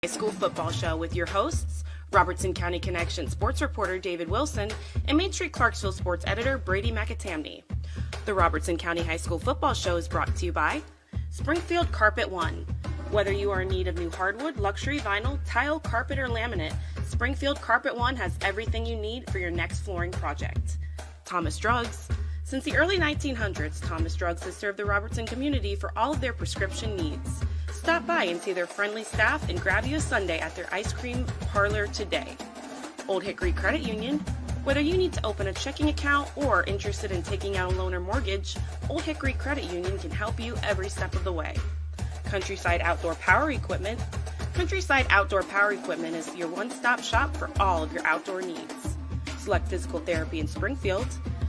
High School Football Show with your hosts, Robertson County Connection sports reporter David Wilson and Main Street Clarksville sports editor Brady McAtamney. The Robertson County High School Football Show is brought to you by Springfield Carpet One. Whether you are in need of new hardwood, luxury vinyl, tile, carpet, or laminate, Springfield Carpet One has everything you need for your next flooring project. Thomas Drugs. Since the early 1900s, Thomas Drugs has served the Robertson community for all of their prescription needs. Stop by and see their friendly staff and grab you a sundae at their ice cream parlor today. Old Hickory Credit Union. Whether you need to open a checking account or interested in taking out a loan or mortgage, Old Hickory Credit Union can help you every step of the way. Countryside Outdoor Power Equipment. Countryside Outdoor Power Equipment is your one-stop shop for all of your outdoor needs. Select Physical Therapy in Springfield.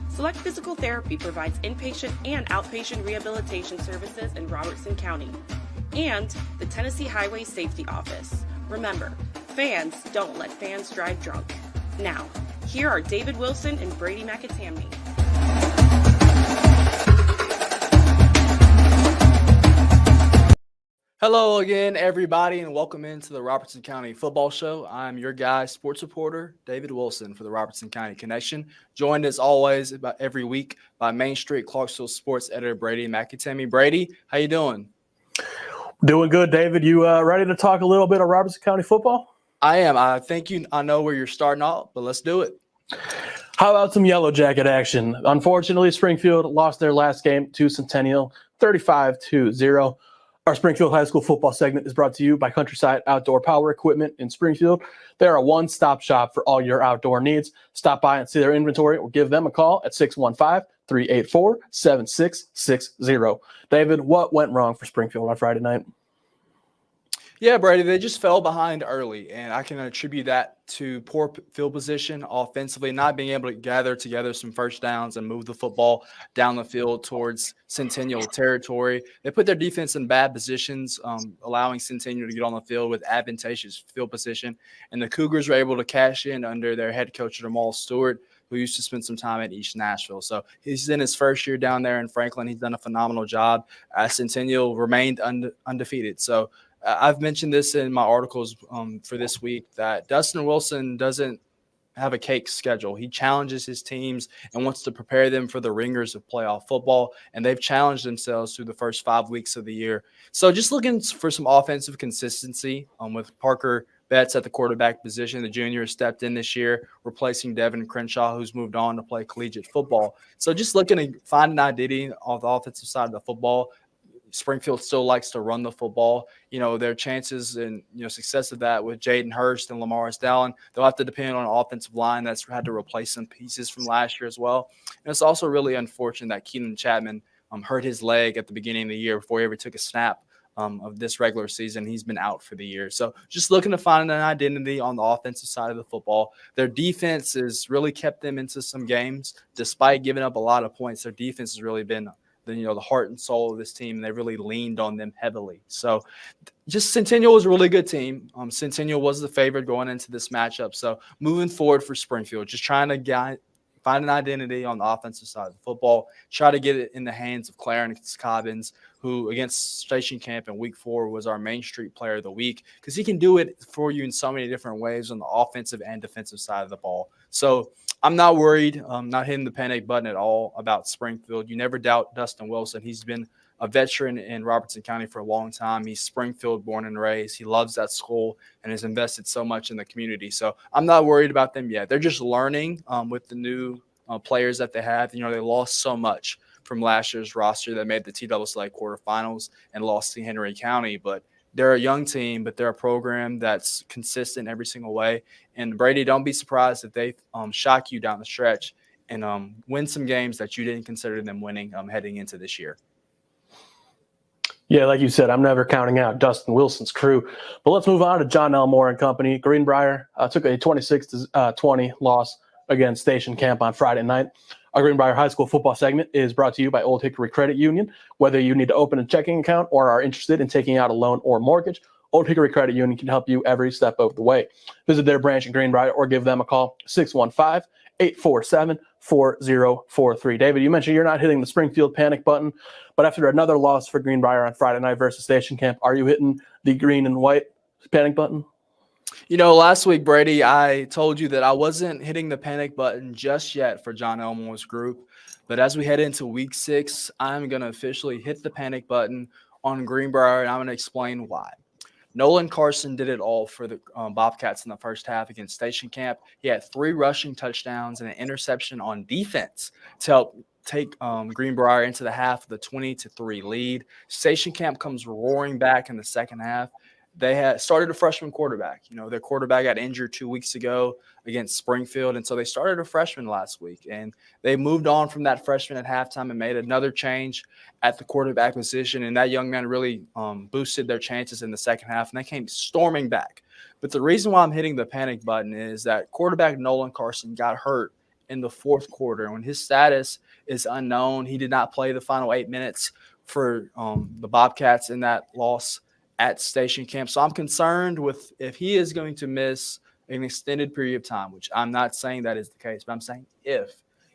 Select Physical Therapy provides inpatient and outpatient rehabilitation services in Robertson County. And the Tennessee Highway Safety Office. Remember, fans don't let fans drive drunk. Now, here are David Wilson and Brady McAtamney. Hello again, everybody, and welcome into the Robertson County Football Show. I'm your guy, sports reporter David Wilson for the Robertson County Connection, joined as always about every week by Main Street Clarksville sports editor Brady McAtamney. Brady, how you doing? Doing good, David. You ready to talk a little bit of Robertson County football? I am. I know where you're starting off, but let's do it. How about some Yellow Jacket action? Unfortunately, Springfield lost their last game to Centennial, 35-0. Our Springfield High School football segment is brought to you by Countryside Outdoor Power Equipment in Springfield. They're a one-stop shop for all your outdoor needs. Stop by and see their inventory or give them a call at 615-384-7660. David, what went wrong for Springfield on Friday night? Yeah, Brady, they just fell behind early, and I can attribute that to poor field position offensively, not being able to gather together some first downs and move the football down the field towards Centennial territory. They put their defense in bad positions, allowing Centennial to get on the field with advantageous field position, and the Cougars were able to cash in under their head coach, Jamal Stewart, who used to spend some time at East Nashville. So he's in his first year down there in Franklin. He's done a phenomenal job. Centennial remained undefeated. So I've mentioned this in my articles for this week that Dustin Wilson doesn't have a cake schedule. He challenges his teams and wants to prepare them for the ringers of playoff football, and they've challenged themselves through the first 5 weeks of the year. So just looking for some offensive consistency with Parker Betts at the quarterback position. The junior has stepped in this year, replacing Devin Crenshaw, who's moved on to play collegiate football. So just looking to find an identity on the offensive side of the football. Springfield still likes to run the football. You know, their chances and, success of that with Jaden Hurst and Lamaris Dallin, they'll have to depend on an offensive line that's had to replace some pieces from last year as well. And it's also really unfortunate that Keenan Chapman hurt his leg at the beginning of the year before he ever took a snap of this regular season. He's been out for the year. So just looking to find an identity on the offensive side of the football. Their defense has really kept them into some games. Despite giving up a lot of points, their defense has really been the heart and soul of this team, and they really leaned on them heavily. So just Centennial was a really good team. Centennial was the favorite going into this matchup. So moving forward for Springfield, just trying to find an identity on the offensive side of the football, try to get it in the hands of Clarence Cobbins, who against Station Camp in week 4 was our Main Street player of the week, because he can do it for you in so many different ways on the offensive and defensive side of the ball. So I'm not worried. I'm not hitting the panic button at all about Springfield. You never doubt Dustin Wilson. He's been a veteran in Robertson County for a long time. He's Springfield born and raised. He loves that school and has invested so much in the community. So I'm not worried about them yet. They're just learning with the new players that they have. They lost so much from last year's roster that made the TSSA quarterfinals and lost to Henry County. But they're a young team, but they're a program that's consistent every single way. And Brady, don't be surprised if they shock you down the stretch and win some games that you didn't consider them winning heading into this year. Yeah, like you said, I'm never counting out Dustin Wilson's crew. But let's move on to John Elmore and company. Greenbrier took a 26-20 loss against Station Camp on Friday night. Our Greenbrier High School football segment is brought to you by Old Hickory Credit Union. Whether you need to open a checking account or are interested in taking out a loan or mortgage, Old Hickory Credit Union can help you every step of the way. Visit their branch in Greenbrier or give them a call, 615-847-4043. David, you mentioned you're not hitting the Springfield panic button, but after another loss for Greenbrier on Friday night versus Station Camp, are you hitting the green and white Panic button? Last week, Brady, I told you that I wasn't hitting the panic button just yet for John Elmore's group. But as we head into week 6, I'm going to officially hit the panic button on Greenbrier, and I'm going to explain why. Nolan Carson did it all for the Bobcats in the first half against Station Camp. He had 3 rushing touchdowns and an interception on defense to help take Greenbrier into the half of the 20-3 lead. Station Camp comes roaring back in the second half. They had started a freshman quarterback. Their quarterback got injured 2 weeks ago against Springfield, and so they started a freshman last week. And they moved on from that freshman at halftime and made another change at the quarterback position, and that young man really boosted their chances in the second half, and they came storming back. But the reason why I'm hitting the panic button is that quarterback Nolan Carson got hurt in the fourth quarter. When his status is unknown, he did not play the final 8 minutes for the Bobcats in that loss at Station Camp. So I'm concerned with if he is going to miss an extended period of time, which I'm not saying that is the case, but I'm saying if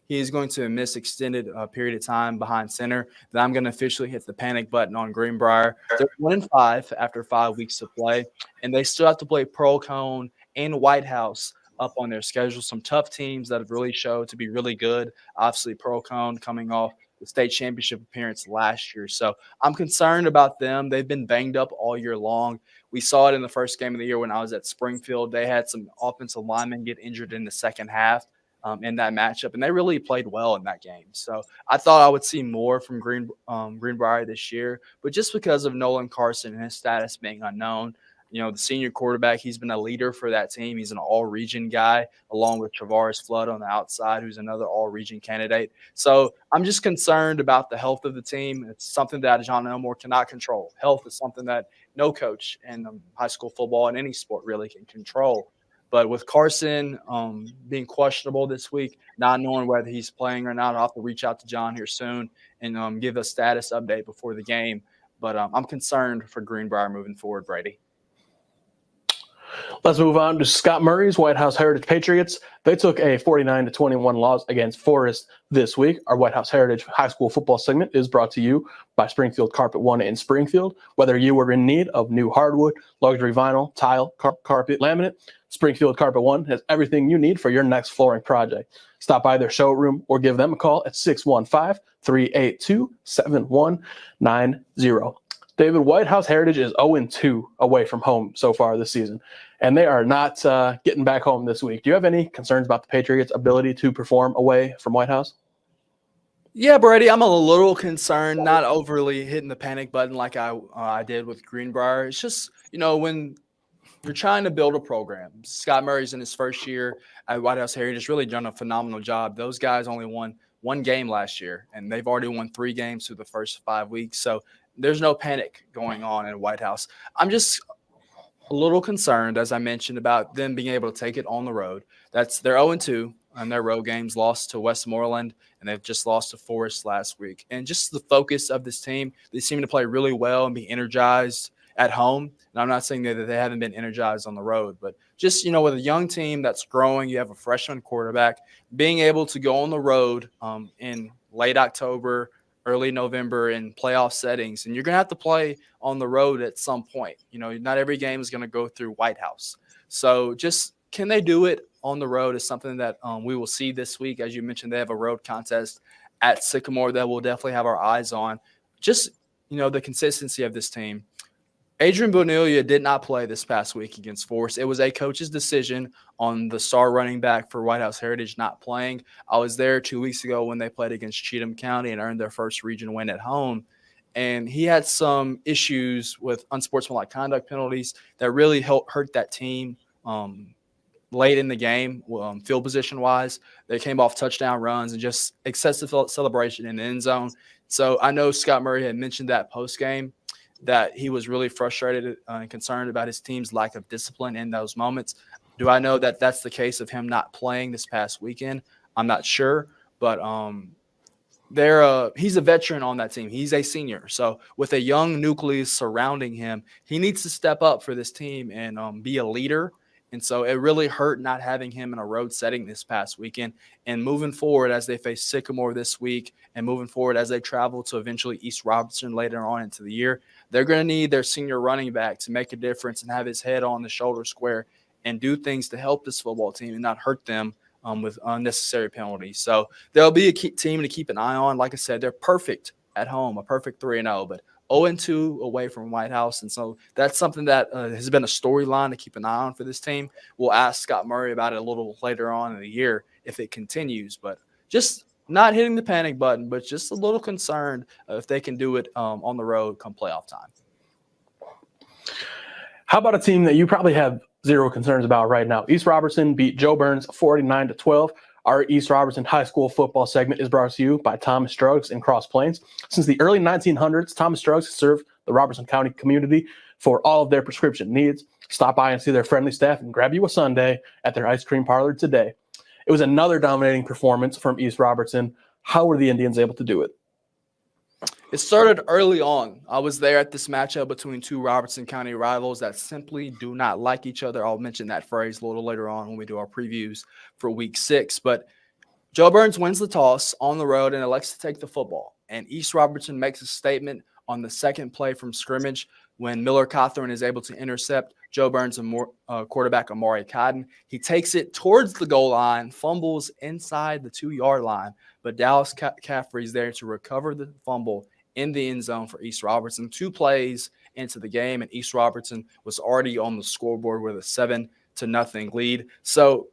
he is going to miss extended period of time behind center, then I'm going to officially hit the panic button on Greenbrier. They're 1-5 after 5 weeks to play, and they still have to play Pearl Cone and White House up on their schedule. Some tough teams that have really showed to be really good. Obviously, Pearl Cone coming off the state championship appearance last year. So I'm concerned about them. They've been banged up all year long. We saw it in the first game of the year when I was at Springfield. They had some offensive linemen get injured in the second half in that matchup, and they really played well in that game. So I thought I would see more from Greenbrier this year, but just because of Nolan Carson and his status being unknown, the senior quarterback, he's been a leader for that team. He's an all-region guy, along with Travaris Flood on the outside, who's another all-region candidate. So I'm just concerned about the health of the team. It's something that John Elmore cannot control. Health is something that no coach in high school football and any sport really can control. But with Carson being questionable this week, not knowing whether he's playing or not, I'll have to reach out to John here soon and give a status update before the game. But I'm concerned for Greenbrier moving forward, Brady. Let's move on to Scott Murray's White House Heritage Patriots. They took a 49-21 loss against Forest this week. Our White House Heritage High School football segment is brought to you by Springfield Carpet One in Springfield. Whether you are in need of new hardwood, luxury vinyl, tile, carpet, laminate, Springfield Carpet One has everything you need for your next flooring project. Stop by their showroom or give them a call at 615-382-7190. David, White House Heritage is 0-2 away from home so far this season, and they are not getting back home this week. Do you have any concerns about the Patriots' ability to perform away from White House? Yeah, Brady, I'm a little concerned, not overly hitting the panic button like I did with Greenbrier. It's just, when you're trying to build a program, Scott Murray's in his first year at White House Heritage has really done a phenomenal job. Those guys only won 1 game last year, and they've already won 3 games through the first 5 weeks. So there's no panic going on in White House. I'm just a little concerned, as I mentioned, about them being able to take it on the road. They're 0-2 on their road games, lost to Westmoreland, and they've just lost to Forest last week. And just the focus of this team, they seem to play really well and be energized at home. And I'm not saying that they haven't been energized on the road, but just, with a young team that's growing, you have a freshman quarterback, being able to go on the road in late October, early November in playoff settings, and you're going to have to play on the road at some point. Not every game is going to go through White House. So just can they do it on the road is something that we will see this week. As you mentioned, they have a road contest at Sycamore that we'll definitely have our eyes on. Just, the consistency of this team. Adrian Bonilla did not play this past week against Forest. It was a coach's decision on the star running back for White House Heritage not playing. I was there 2 weeks ago when they played against Cheatham County and earned their first region win at home. And he had some issues with unsportsmanlike conduct penalties that really hurt that team late in the game, field position-wise. They came off touchdown runs and just excessive celebration in the end zone. So I know Scott Murray had mentioned that post-game, that he was really frustrated and concerned about his team's lack of discipline in those moments. Do I know that that's the case of him not playing this past weekend? I'm not sure, but he's a veteran on that team. He's a senior. So with a young nucleus surrounding him, he needs to step up for this team and be a leader And so it really hurt not having him in a road setting this past weekend. And moving forward, as they face Sycamore this week and moving forward as they travel to eventually East Robertson later on into the year, they're going to need their senior running back to make a difference and have his head on the shoulder square and do things to help this football team and not hurt them with unnecessary penalties. So there'll be a team to keep an eye on. Like I said, they're perfect at home, a perfect 3-0, but 0-2 away from White House. And so that's something that has been a storyline to keep an eye on for this team. We'll ask Scott Murray about it a little later on in the year if it continues, but just not hitting the panic button, but just a little concerned if they can do it on the road come playoff time. How about a team that you probably have zero concerns about right now? East Robertson beat Joe Burns 49-12. Our East Robertson High School football segment is brought to you by Thomas Struggs in Cross Plains. Since the early 1900s, Thomas Struggs has served the Robertson County community for all of their prescription needs. Stop by and see their friendly staff and grab you a sundae at their ice cream parlor today. It was another dominating performance from East Robertson. How were the Indians able to do it? It started early on. I was there at this matchup between two Robertson County rivals that simply do not like each other. I'll mention that phrase a little later on when we do our previews for Week 6. But Joe Burns wins the toss on the road and elects to take the football. And East Robertson makes a statement on the second play from scrimmage when Miller Cawthorn is able to intercept Joe Burns and quarterback Amari Cotton. He takes it towards the goal line, fumbles inside the 2-yard line, but Dallas Caffrey is there to recover the fumble in the end zone for East Robertson. 2 plays into the game, and East Robertson was already on the scoreboard with a 7-0 lead. So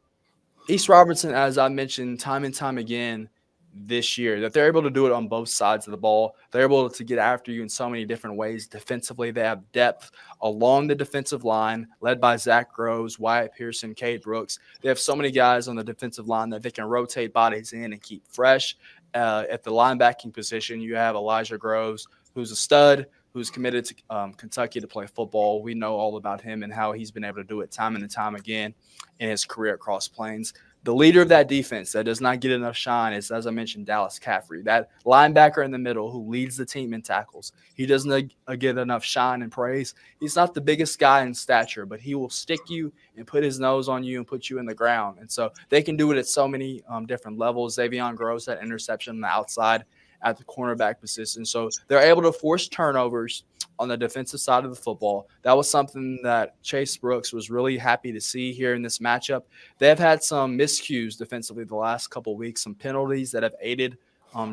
East Robertson, as I mentioned time and time again this year, that they're able to do it on both sides of the ball. They're able to get after you in so many different ways. Defensively, they have depth along the defensive line, led by Zach Groves, Wyatt Pearson, Cade Brooks. They have so many guys on the defensive line that they can rotate bodies in and keep fresh. At the linebacking position, you have Elijah Groves, who's a stud, who's committed to Kentucky to play football. We know all about him and how he's been able to do it time and time again in his career at Cross Plains. The leader of that defense that does not get enough shine is, as I mentioned, Dallas Caffrey, that linebacker in the middle who leads the team in tackles. He doesn't get enough shine and praise. He's not the biggest guy in stature, but he will stick you and put his nose on you and put you in the ground. And so they can do it at so many different levels. Xavion Gross, that interception on the outside at the cornerback position. So they're able to force turnovers on the defensive side of the football. That was something that Chase Brooks was really happy to see here in this matchup. They have had some miscues defensively the last couple of weeks, some penalties that have aided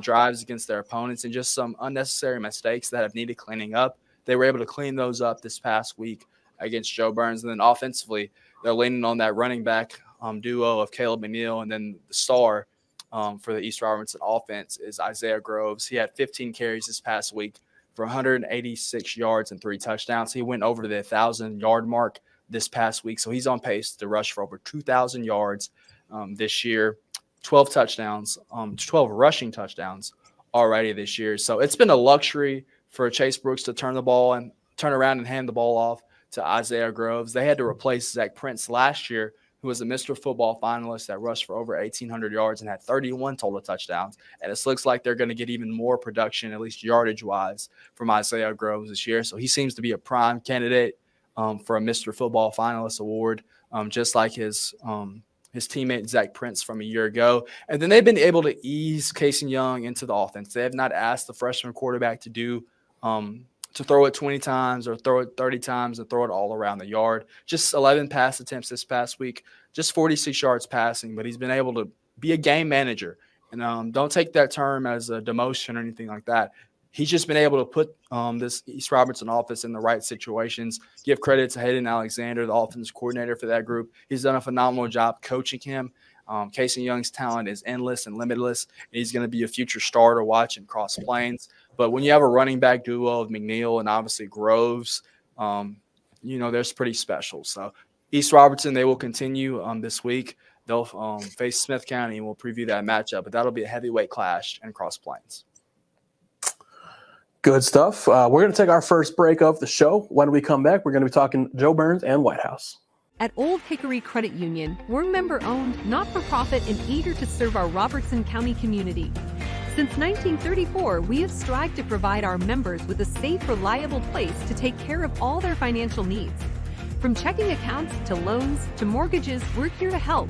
drives against their opponents, and just some unnecessary mistakes that have needed cleaning up. They were able to clean those up this past week against Joe Burns. And then offensively, they're leaning on that running back duo of Caleb McNeil, and then the star for the East Robertson offense is Isaiah Groves. He had 15 carries this past week for 186 yards and 3 touchdowns. He went over the 1,000-yard mark this past week, so he's on pace to rush for over 2,000 yards this year, 12 touchdowns, 12 rushing touchdowns already this year. So it's been a luxury for Chase Brooks to turn around and hand the ball off to Isaiah Groves. They had to replace Zach Prince last year, who was a Mr. Football finalist that rushed for over 1,800 yards and had 31 total touchdowns. And it looks like they're going to get even more production, at least yardage-wise, from Isaiah Groves this year. So he seems to be a prime candidate for a Mr. Football finalist award, just like his teammate Zach Prince from a year ago. And then they've been able to ease Casey Young into the offense. They have not asked the freshman quarterback to do to throw it 20 times or throw it 30 times and throw it all around the yard. Just 11 pass attempts this past week, just 46 yards passing, but he's been able to be a game manager. And don't take that term as a demotion or anything like that. He's just been able to put this East Robertson offense in the right situations. Give credit to Hayden Alexander, the offensive coordinator for that group. He's done a phenomenal job coaching him. Casey Young's talent is endless and limitless. He's going to be a future star to watch in Cross Plains. But when you have a running back duo of McNeil and obviously Groves, there's pretty special. So East Robertson, they will continue this week. They'll face Smith County, and we'll preview that matchup. But that'll be a heavyweight clash in Cross Plains. Good stuff. We're going to take our first break of the show. When we come back, we're going to be talking Joe Burns and White House. At Old Hickory Credit Union, we're member-owned, not-for-profit, and eager to serve our Robertson County community. Since 1934, we have strived to provide our members with a safe, reliable place to take care of all their financial needs. From checking accounts to loans to mortgages, we're here to help.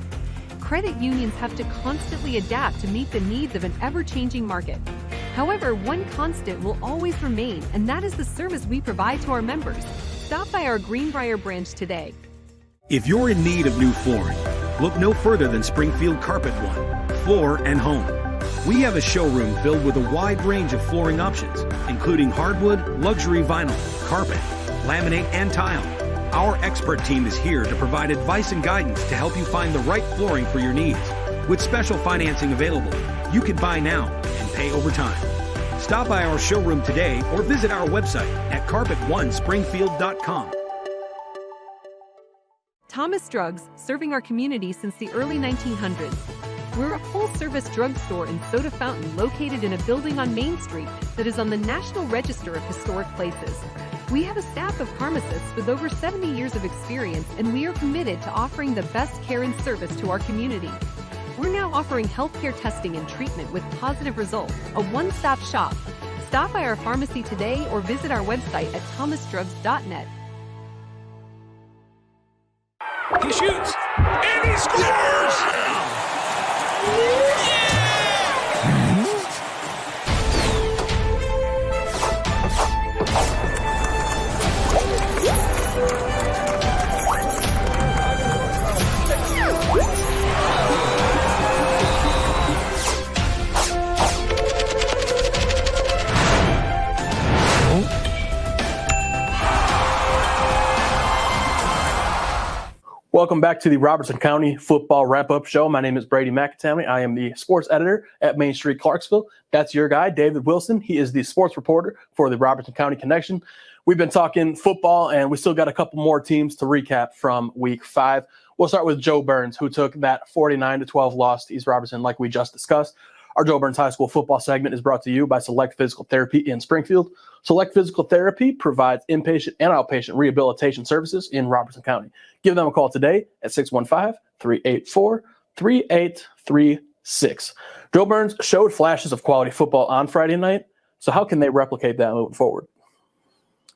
Credit unions have to constantly adapt to meet the needs of an ever-changing market. However, one constant will always remain, and that is the service we provide to our members. Stop by our Greenbrier branch today. If you're in need of new flooring, look no further than Springfield Carpet One, Floor and Home. We have a showroom filled with a wide range of flooring options, including hardwood, luxury vinyl, carpet, laminate, and tile. Our expert team is here to provide advice and guidance to help you find the right flooring for your needs. With special financing available, you can buy now and pay over time. Stop by our showroom today or visit our website at carpet1springfield.com. Thomas Drugs, serving our community since the early 1900s. We're a full-service drugstore and soda fountain located in a building on Main Street that is on the National Register of Historic Places. We have a staff of pharmacists with over 70 years of experience, and we are committed to offering the best care and service to our community. We're now offering healthcare testing and treatment with positive results, a one-stop shop. Stop by our pharmacy today or visit our website at thomasdrugs.net. He shoots, and he scores! Welcome back to the Robertson County Football Wrap-Up Show. My name is Brady McAtamney. I am the sports editor at Main Street, Clarksville. That's your guy, David Wilson. He is the sports reporter for the Robertson County Connection. We've been talking football, and we still got a couple more teams to recap from Week 5. We'll start with Joe Burns, who took that 49-12 loss to East Robertson like we just discussed. Our Joe Burns High School football segment is brought to you by Select Physical Therapy in Springfield. Select Physical Therapy provides inpatient and outpatient rehabilitation services in Robertson County. Give them a call today at 615-384-3836. Joe Burns showed flashes of quality football on Friday night, so how can they replicate that moving forward?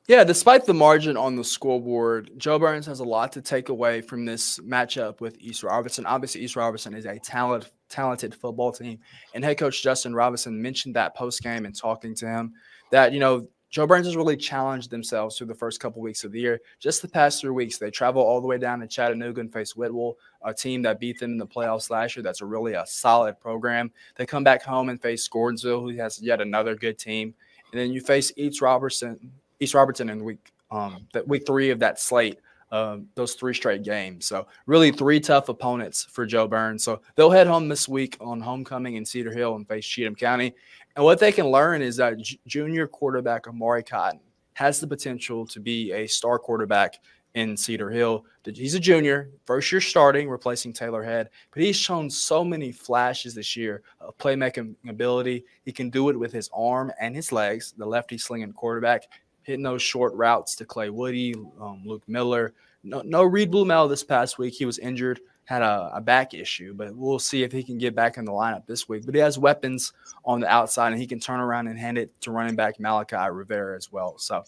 Yeah, despite the margin on the scoreboard, Joe Burns has a lot to take away from this matchup with East Robertson. Obviously, East Robertson is a talented football team, and head coach Justin Robinson mentioned that post-game and talking to him that, Joe Burns has really challenged themselves through the first couple weeks of the year. Just the past 3 weeks, they travel all the way down to Chattanooga and face Whitwell, a team that beat them in the playoffs last year. That's a solid program. They come back home and face Gordonsville, who has yet another good team. And then you face East Robertson in week 3 of that slate, those 3 straight games. So really 3 tough opponents for Joe Burns. So they'll head home this week on homecoming in Cedar Hill and face Cheatham County. And what they can learn is that junior quarterback Amari Cotton has the potential to be a star quarterback in Cedar Hill. He's a junior, first year starting, replacing Taylor Head, but he's shown so many flashes this year of playmaking ability. He can do it with his arm and his legs, the lefty slinging quarterback, hitting those short routes to Clay Woody, Luke Miller. No Reed Blumell this past week. He was injured, had a back issue, but we'll see if he can get back in the lineup this week. But he has weapons on the outside, and he can turn around and hand it to running back Malachi Rivera as well. So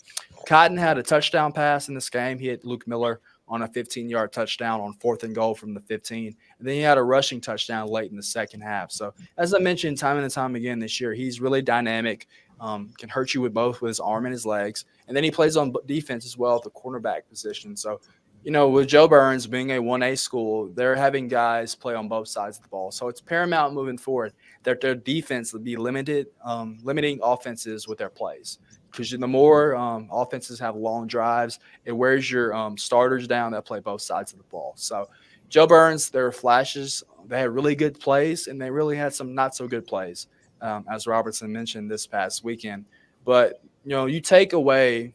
Cotton had a touchdown pass in this game. He hit Luke Miller on a 15-yard touchdown on 4th and goal from the 15. And then he had a rushing touchdown late in the second half. So as I mentioned time and time again this year, he's really dynamic, can hurt you with his arm and his legs. And then he plays on defense as well at the cornerback position. So, with Joe Burns being a 1A school, they're having guys play on both sides of the ball. So it's paramount moving forward that their defense will be limiting offenses with their plays. Because the more offenses have long drives, it wears your starters down that play both sides of the ball. So Joe Burns, there are flashes. They had really good plays, and they really had some not so good plays, as Robertson mentioned this past weekend. But, you take away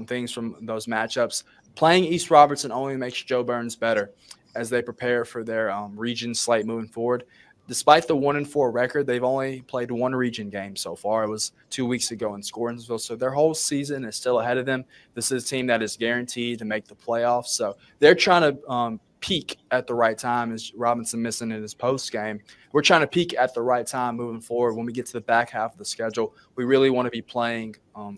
things from those matchups. Playing East Robertson only makes Joe Burns better as they prepare for their region slate moving forward. Despite the 1-4 record, they've only played 1 region game so far. It was 2 weeks ago in Gordonsville, so their whole season is still ahead of them. This is a team that is guaranteed to make the playoffs, so they're trying to peak at the right time, as Robinson missing in his post game. We're trying to peak at the right time moving forward. When we get to the back half of the schedule, we really want to be playing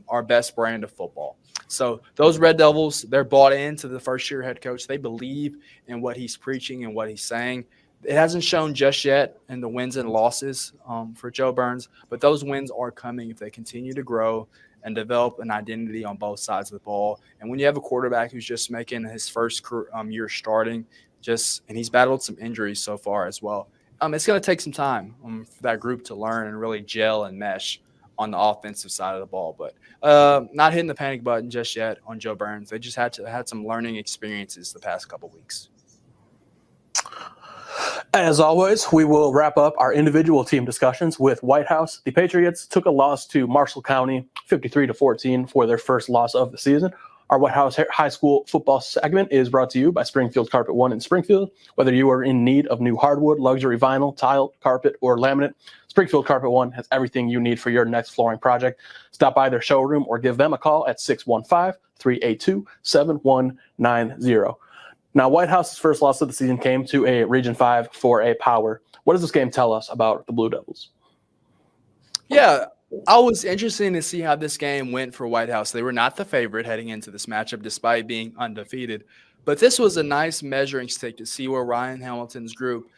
our best brand of football. So those Red Devils, they're bought into the first-year head coach. They believe in what he's preaching and what he's saying. It hasn't shown just yet in the wins and losses for Joe Burns, but those wins are coming if they continue to grow and develop an identity on both sides of the ball. And when you have a quarterback who's just making his first year starting, and he's battled some injuries so far as well, it's going to take some time for that group to learn and really gel and mesh on the offensive side of the ball. But not hitting the panic button just yet on Joe Burns. They just had some learning experiences the past couple weeks. As always, we will wrap up our individual team discussions with White House. The Patriots took a loss to Marshall County, 53-14, for their first loss of the season. Our White House High School football segment is brought to you by Springfield Carpet One in Springfield. Whether you are in need of new hardwood, luxury vinyl, tile, carpet, or laminate, Springfield Carpet One has everything you need for your next flooring project. Stop by their showroom or give them a call at 615-382-7190. Now, White House's first loss of the season came to a Region 5 4A Power. What does this game tell us about the Blue Devils? Yeah, I was interested to see how this game went for White House. They were not the favorite heading into this matchup despite being undefeated. But this was a nice measuring stick to see where Ryan Hamilton's group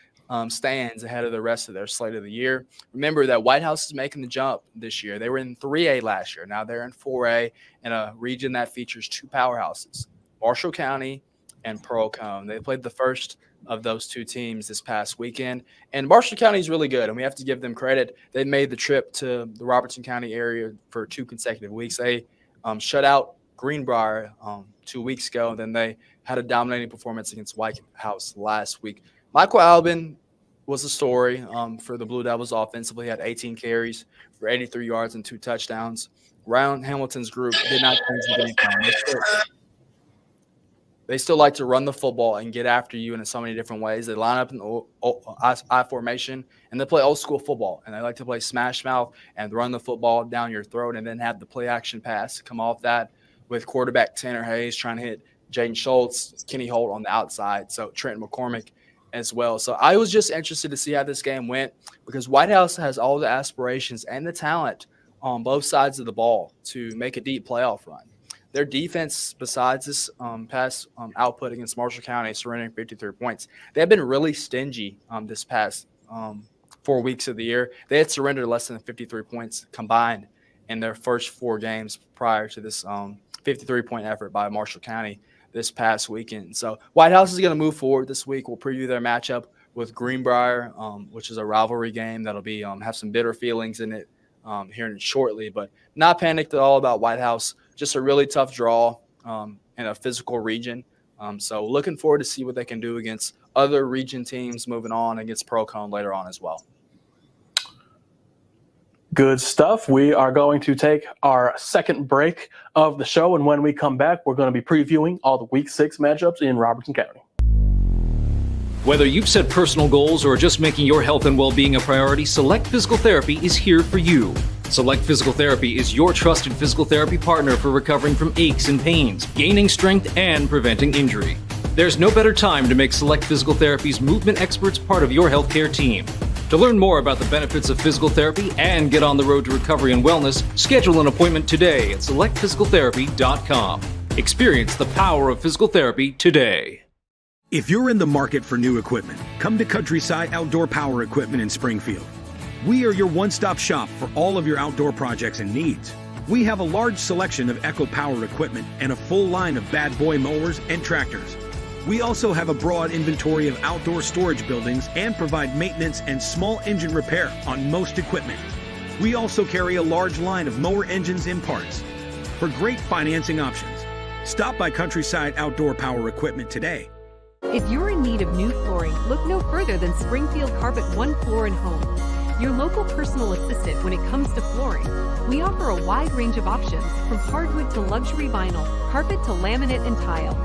stands ahead of the rest of their slate of the year. Remember that White House is making the jump this year. They were in 3A last year. Now they're in 4A in a region that features two powerhouses, Marshall County and Pearl-Cohn. They played the first of those two teams this past weekend. And Marshall County is really good, and we have to give them credit. They made the trip to the Robertson County area for 2 consecutive weeks. They shut out Greenbrier 2 weeks ago. Then they had a dominating performance against White House last week. Michael Albin was the story for the Blue Devils offensively. He had 18 carries for 83 yards and 2 touchdowns. Ryan Hamilton's group did not change the game plan. They still like to run the football and get after you in so many different ways. They line up in the I formation, and they play old school football. And they like to play smash mouth and run the football down your throat and then have the play action pass come off that with quarterback Tanner Hayes trying to hit Jaden Schultz, Kenny Holt on the outside, so Trent McCormick as well. So I was just interested to see how this game went because White House has all the aspirations and the talent on both sides of the ball to make a deep playoff run. Their defense, besides this pass output against Marshall County, surrendering 53 points, they have been really stingy this past 4 weeks of the year. They had surrendered less than 53 points combined in their first 4 games prior to this 53-point effort by Marshall County this past weekend. So White House is going to move forward this week. We'll preview their matchup with Greenbrier, which is a rivalry game that'll be have some bitter feelings in it here shortly, but not panicked at all about White House. Just a really tough draw in a physical region. So looking forward to see what they can do against other region teams moving on against Pearl-Cohn later on as well. Good stuff. We are going to take our second break of the show, and when we come back, we're going to be previewing all the Week 6 matchups in Robertson County. Whether you've set personal goals or are just making your health and well-being a priority, Select Physical Therapy is here for you. Select Physical Therapy is your trusted physical therapy partner for recovering from aches and pains, gaining strength, and preventing injury. There's no better time to make Select Physical Therapy's movement experts part of your healthcare team. To learn more about the benefits of physical therapy and get on the road to recovery and wellness, schedule an appointment today at selectphysicaltherapy.com. Experience the power of physical therapy today. If you're in the market for new equipment, come to Countryside Outdoor Power Equipment in Springfield. We are your one-stop shop for all of your outdoor projects and needs. We have a large selection of Echo Power equipment and a full line of bad boy mowers and tractors. We also have a broad inventory of outdoor storage buildings and provide maintenance and small engine repair on most equipment. We also carry a large line of mower engines and parts. For great financing options, stop by Countryside Outdoor Power Equipment today. If you're in need of new flooring, look no further than Springfield Carpet One Floor and Home. Your local personal assistant when it comes to flooring. We offer a wide range of options, from hardwood to luxury vinyl, carpet to laminate and tile.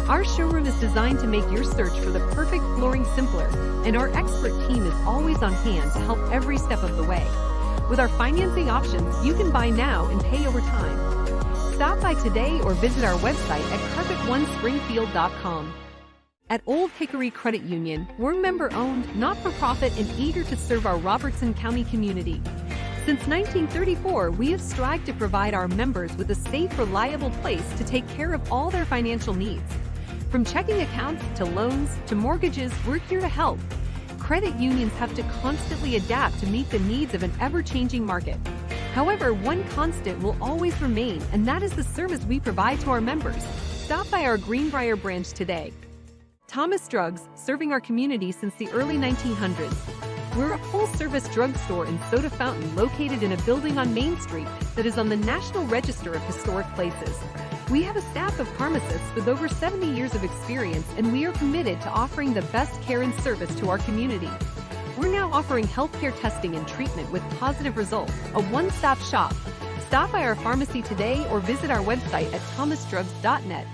Our showroom is designed to make your search for the perfect flooring simpler, and our expert team is always on hand to help every step of the way. With our financing options, you can buy now and pay over time. Stop by today or visit our website at carpetonesspringfield.com. At Old Hickory Credit Union, we're member-owned, not-for-profit, and eager to serve our Robertson County community. Since 1934, we have strived to provide our members with a safe, reliable place to take care of all their financial needs. From checking accounts to loans to mortgages, we're here to help. Credit unions have to constantly adapt to meet the needs of an ever-changing market. However, one constant will always remain, and that is the service we provide to our members. Stop by our Greenbrier branch today. Thomas Drugs, serving our community since the early 1900s. We're a full-service drugstore and soda fountain located in a building on Main Street that is on the National Register of Historic Places. We have a staff of pharmacists with over 70 years of experience, and we are committed to offering the best care and service to our community. We're now offering healthcare testing and treatment with positive results, a one-stop shop. Stop by our pharmacy today or visit our website at thomasdrugs.net.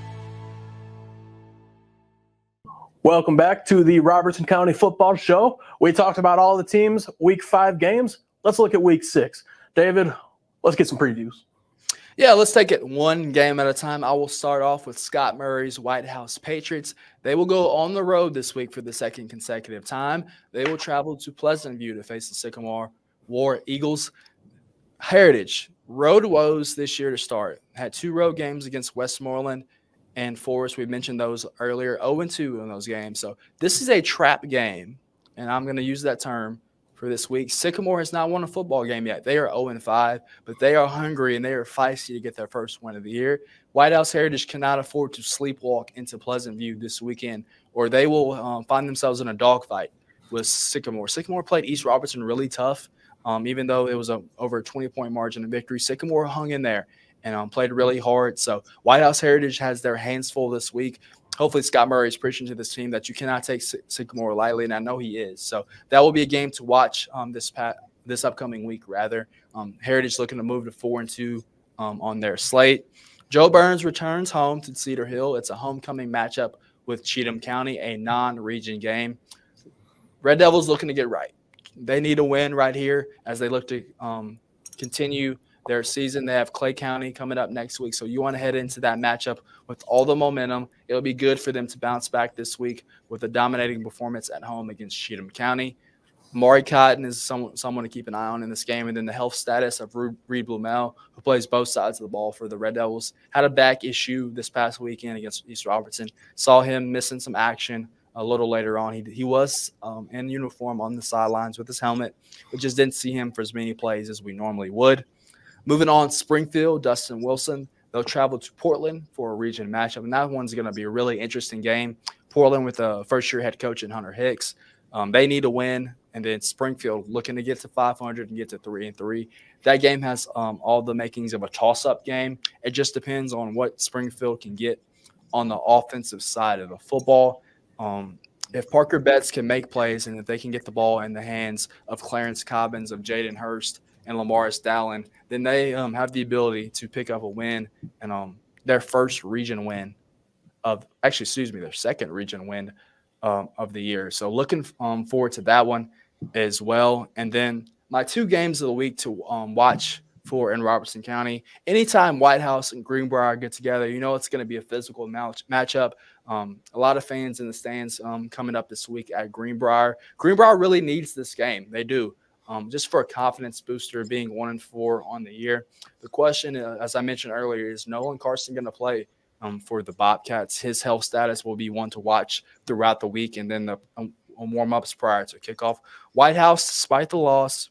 Welcome back to the Robertson County Football Show. We talked about all the teams, Week 5 games. Let's look at Week 6. David, let's get some previews. Yeah, let's take it one game at a time. I will start off with Scott Murray's White House Patriots. They will go on the road this week for the second consecutive time. They will travel to Pleasant View to face the Sycamore War Eagles. Heritage, road woes this year to start. Had 2 road games against Westmoreland and Forest. We mentioned those earlier, 0-2 in those games. So this is a trap game, and I'm going to use that term for this week. Sycamore has not won a football game yet. They are 0-5, but they are hungry and they are feisty to get their first win of the year. White House Heritage cannot afford to sleepwalk into Pleasant View this weekend, or they will find themselves in a dogfight with Sycamore. Sycamore played East Robertson really tough, even though it was over a 20-point margin of victory. Sycamore hung in there and played really hard. So White House Heritage has their hands full this week. Hopefully Scott Murray is preaching to this team that you cannot take Sycamore lightly, and I know he is. So that will be a game to watch this upcoming week, rather. Heritage looking to move to 4-2 on their slate. Joe Burns returns home to Cedar Hill. It's a homecoming matchup with Cheatham County, a non-region game. Red Devils looking to get right. They need a win right here as they look to continue their season. They have Clay County coming up next week, so you want to head into that matchup with all the momentum. It'll be good for them to bounce back this week with a dominating performance at home against Cheatham County. Maury Cotton is someone to keep an eye on in this game, and then the health status of Reed Blumel, who plays both sides of the ball for the Red Devils, had a back issue this past weekend against East Robertson. Saw him missing some action a little later on. He was in uniform on the sidelines with his helmet. We just didn't see him for as many plays as we normally would. Moving on, Springfield, Dustin Wilson. They'll travel to Portland for a region matchup, and that one's going to be a really interesting game. Portland with a first-year head coach in Hunter Hicks. They need a win, and then Springfield looking to get to 500 and get to 3-3. That game has all the makings of a toss-up game. It just depends on what Springfield can get on the offensive side of the football. If Parker Betts can make plays and if they can get the ball in the hands of Clarence Cobbins, of Jaden Hurst, and Lamaris Dallin, then they have the ability to pick up a win and their first region win their second region win of the year. So looking forward to that one as well. And then my 2 games of the week to watch for in Robertson County. Anytime White House and Greenbrier get together, you know it's going to be a physical matchup. A lot of fans in the stands coming up this week at Greenbrier. Greenbrier really needs this game. They do. Just for a confidence booster, being 1-4 on the year. The question, as I mentioned earlier, is Nolan Carson going to play for the Bobcats? His health status will be one to watch throughout the week, and then the warm-ups prior to kickoff. White House, despite the loss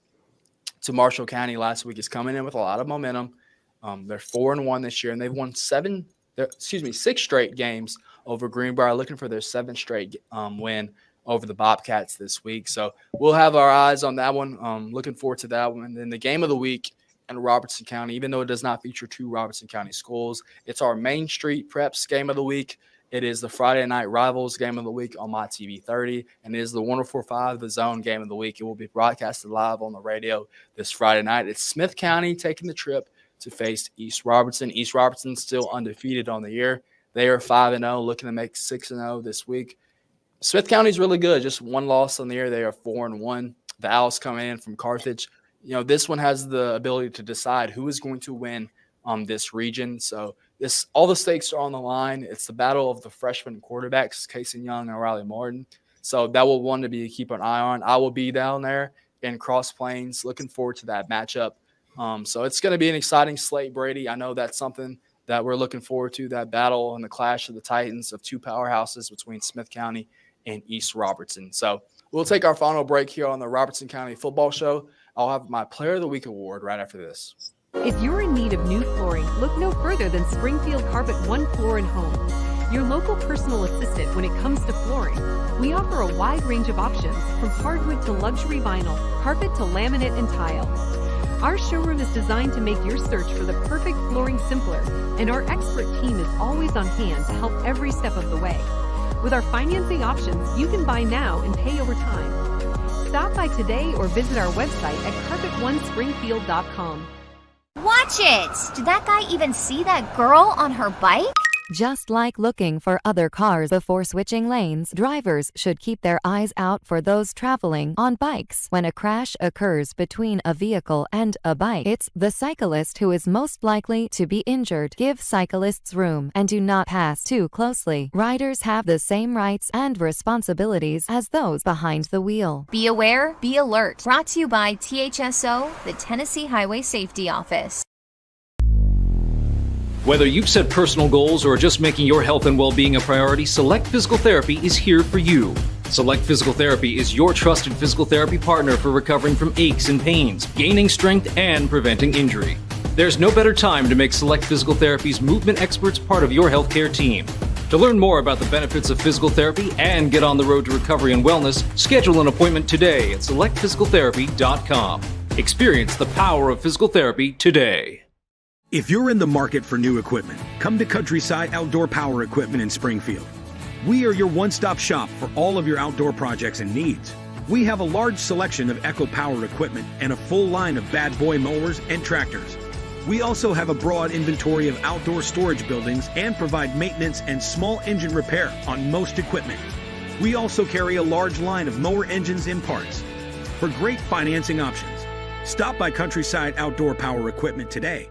to Marshall County last week, is coming in with a lot of momentum. They're 4-1 this year, and they've won 6 straight games over Greenbrier, looking for their 7th straight win over the Bobcats this week. So we'll have our eyes on that one. Looking forward to that one. And then the game of the week in Robertson County, even though it does not feature 2 Robertson County schools, it's our Main Street Preps game of the week. It is the Friday Night Rivals game of the week on My TV 30, and it is the 104.5 The Zone game of the week. It will be broadcasted live on the radio this Friday night. It's Smith County taking the trip to face East Robertson. East Robertson still undefeated on the year. They are 5-0, looking to make 6-0 this week. Smith County is really good. Just 1 loss on the year. They are 4-1. The Owls coming in from Carthage. You know, this one has the ability to decide who is going to win this region. So all the stakes are on the line. It's the battle of the freshman quarterbacks, Casey Young and Riley Martin. So that will one to be keep an eye on. I will be down there in Cross Plains. Looking forward to that matchup. So it's going to be an exciting slate, Brady. I know that's something that we're looking forward to, that battle and the clash of the Titans of two powerhouses between Smith County and East Robertson. So we'll take our final break here on the Robertson County Football Show. I'll have my Player of the Week award right after this. If you're in need of new flooring, look no further than Springfield Carpet One Floor and Home, your local personal assistant when it comes to flooring. We offer a wide range of options, from hardwood to luxury vinyl, carpet to laminate and tile. Our showroom is designed to make your search for the perfect flooring simpler, and our expert team is always on hand to help every step of the way. With our financing options, you can buy now and pay over time. Stop by today or visit our website at carpet1springfield.com. Watch it! Did that guy even see that girl on her bike? Just like looking for other cars before switching lanes, drivers should keep their eyes out for those traveling on bikes. When a crash occurs between a vehicle and a bike, it's the cyclist who is most likely to be injured. Give cyclists room and do not pass too closely. Riders have the same rights and responsibilities as those behind the wheel. Be aware, be alert. Brought to you by THSO, the Tennessee Highway Safety Office. Whether you've set personal goals or are just making your health and well-being a priority, Select Physical Therapy is here for you. Select Physical Therapy is your trusted physical therapy partner for recovering from aches and pains, gaining strength, and preventing injury. There's no better time to make Select Physical Therapy's movement experts part of your healthcare team. To learn more about the benefits of physical therapy and get on the road to recovery and wellness, schedule an appointment today at selectphysicaltherapy.com. Experience the power of physical therapy today. If you're in the market for new equipment, come to Countryside Outdoor Power Equipment in Springfield. We are your one-stop shop for all of your outdoor projects and needs. We have a large selection of Echo Power equipment and a full line of bad boy mowers and tractors. We also have a broad inventory of outdoor storage buildings and provide maintenance and small engine repair on most equipment. We also carry a large line of mower engines and parts. For great financing options, stop by Countryside Outdoor Power Equipment today.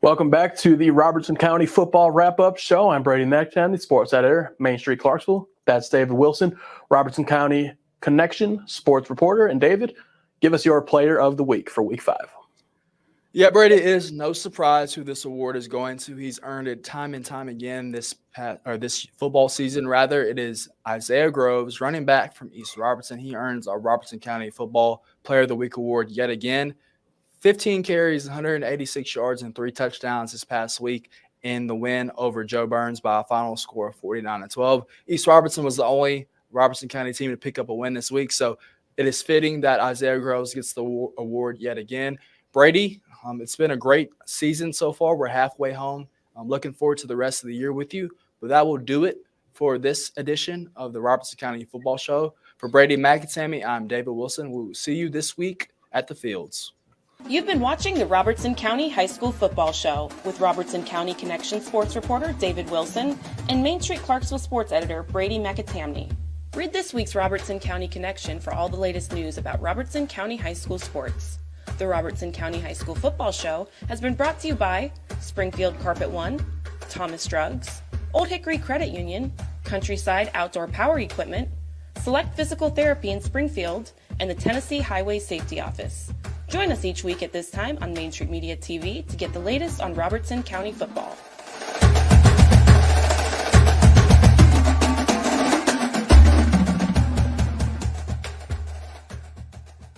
Welcome back to the Robertson County Football Wrap-Up Show. I'm Brady McTamney, sports editor, Main Street, Clarksville. That's David Wilson, Robertson County Connection sports reporter. And David, give us your Player of the Week for Week 5. Yeah, Brady, it is no surprise who this award is going to. He's earned it time and time again this football season. Rather, it is Isaiah Groves, running back from East Robertson. He earns a Robertson County Football Player of the Week award yet again. 15 carries, 186 yards, and 3 touchdowns this past week in the win over Joe Burns by a final score of 49-12. East Robertson was the only Robertson County team to pick up a win this week, so it is fitting that Isaiah Groves gets the award yet again. Brady, it's been a great season so far. We're halfway home. I'm looking forward to the rest of the year with you, but that will do it for this edition of the Robertson County Football Show. For Brady McTamney, I'm David Wilson. We will see you this week at the fields. You've been watching the Robertson County High School Football Show with Robertson County Connection sports reporter David Wilson and Main Street Clarksville sports editor Brady McTamney. Read this week's Robertson County Connection for all the latest news about Robertson County High School sports. The Robertson County High School Football Show has been brought to you by Springfield Carpet One, Thomas Drugs, Old Hickory Credit Union, Countryside Outdoor Power Equipment, Select Physical Therapy in Springfield, and the Tennessee Highway Safety Office. Join us each week at this time on Main Street Media TV to get the latest on Robertson County football.